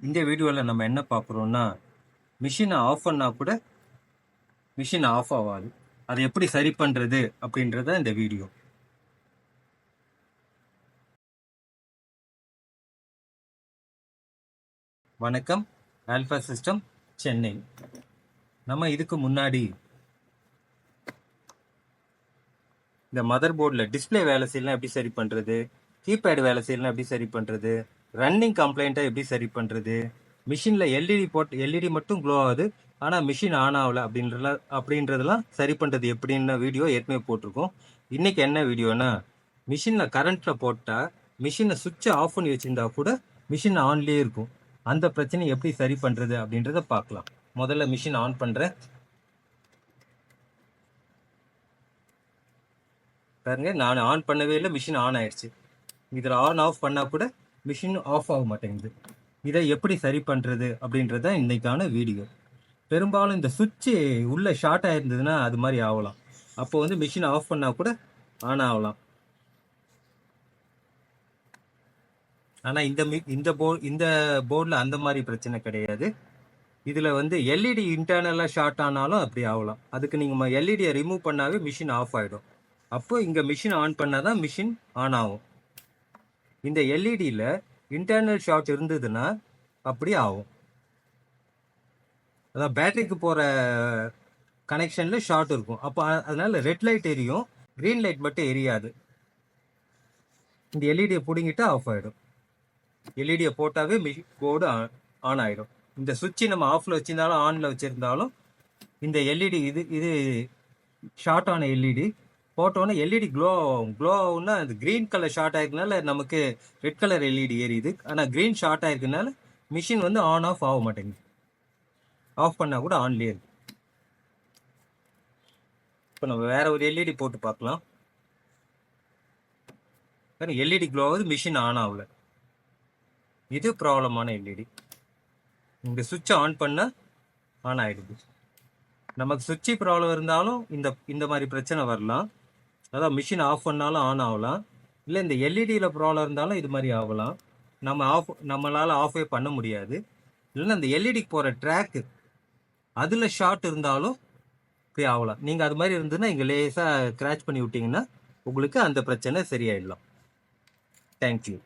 இந்த வீடியோவில் நம்ம என்ன பார்க்குறோம்னா, மிஷினை ஆஃப் பண்ணால் கூட மிஷின் ஆஃப் ஆகாது. அதை எப்படி சரி பண்ணுறது அப்படின்றத இந்த வீடியோ. வணக்கம், ஆல்ஃபா சிஸ்டம் சென்னை. நம்ம இதுக்கு முன்னாடி இந்த மதர் போர்டில் டிஸ்பிளே வேலை செய்யலாம் எப்படி சரி பண்ணுறது, கீபேடு வேலை செய்யலாம் எப்படி சரி பண்ணுறது, ரன்னிங் கம்ப்ளைண்ட்டை எப்படி சரி பண்ணுறது, மிஷினில் எல்இடி மட்டும் க்ளோ ஆகுது ஆனால் மிஷின் ஆன் ஆகலை அப்படின்றதெல்லாம் சரி பண்ணுறது எப்படின்னு வீடியோ ஏற்கனவே போட்டிருக்கோம். இன்றைக்கி என்ன வீடியோனா, மிஷினில் கரண்ட்டில் போட்டால் மிஷினை சுவிட்சை ஆஃப் பண்ணி வச்சுருந்தா கூட மிஷின் ஆன்லேயே இருக்கும். அந்த பிரச்சனையை எப்படி சரி பண்ணுறது அப்படின்றத பார்க்கலாம். முதல்ல மிஷின் ஆன் பண்ணுறேன். பாருங்க, நான் ஆன் பண்ணவே இல்லை, மிஷின் ஆன் ஆயிடுச்சு. இதில் ஆன் ஆஃப் பண்ணால் கூட மிஷின் ஆஃப் ஆக மாட்டேங்குது. இதை எப்படி சரி பண்ணுறது அப்படின்றத இன்னைக்கான வீடியோ. பெரும்பாலும் இந்த சுவிட்சு உள்ள ஷார்ட் ஆயிருந்ததுன்னா அது மாதிரி ஆகலாம். அப்போ வந்து மிஷின் ஆஃப் பண்ணால் கூட ஆன் ஆகலாம். ஆனால் இந்த போர்டில் அந்த மாதிரி பிரச்சனை கிடையாது. இதில் வந்து எல்இடி இன்டர்னலாக ஷார்ட் ஆனாலும் அப்படி ஆகலாம். அதுக்கு நீங்கள் எல்இடியை ரிமூவ் பண்ணாவே மிஷின் ஆஃப் ஆகிடும். அப்போ இங்கே மிஷின் ஆன் பண்ணால் தான் மிஷின் ஆன் ஆகும். இந்த எல்இடியில் இன்டர்னல் ஷார்ட் இருந்ததுன்னா அப்படி ஆகும். அதான் பேட்டரிக்கு போகிற கனெக்ஷனில் ஷார்ட் இருக்கும். அப்போ அதனால ரெட் லைட் எரியும், க்ரீன் லைட் மட்டும் எரியாது. இந்த எல்இடியை பிடுங்கிட்டு ஆஃப் ஆகிடும். எல்இடியை போட்டாவே போர்டு ஆன் ஆகிடும். இந்த சுவிட்சு நம்ம ஆஃபில் வச்சுருந்தாலும் ஆனில் வச்சுருந்தாலும் இந்த எல்இடி இது ஷார்ட் ஆன எல்இடி போட்டோன்னே எல்இடி க்ளோ ஆகும்னா அது க்ரீன் கலர் ஷார்ட் ஆயிருக்கனால நமக்கு ரெட் கலர் எல்இடி எரியுது. ஆனால் க்ரீன் ஷார்ட் ஆயிருக்கனால மிஷின் வந்து ஆன் ஆஃப் ஆக மாட்டேங்குது. ஆஃப் பண்ணால் கூட ஆன்லேயே இருக்கு. இப்போ நம்ம வேற ஒரு எல்இடி போட்டு பார்க்கலாம். எல்இடி க்ளோ ஆகுது, மிஷின் ஆன் ஆகல. இது ப்ராப்ளமான எல்இடி. இந்த சுவிட்சை ஆன் பண்ணால் ஆன் ஆகிடுது. நமக்கு சுவிட்சு ப்ராப்ளம் இருந்தாலும் இந்த மாதிரி பிரச்சனை வரலாம். அதான் மிஷின் ஆஃப் பண்ணாலும் ஆன் ஆகலாம். இல்லை இந்த எல்இடியில் ப்ராப்ளம் இருந்தாலும் இது மாதிரி ஆகலாம். நம்மளால் ஆஃபே பண்ண முடியாது. இல்லைன்னா இந்த எல்இடிக்கு போகிற ட்ராக்கு அதில் ஷார்ட் இருந்தாலும் இப்படி ஆகலாம். நீங்கள் அது மாதிரி இருந்ததுன்னா இங்கே லேசாக கிராச் பண்ணி விட்டிங்கன்னா உங்களுக்கு அந்த பிரச்சனை சரியாயிடலாம். தேங்க்யூ.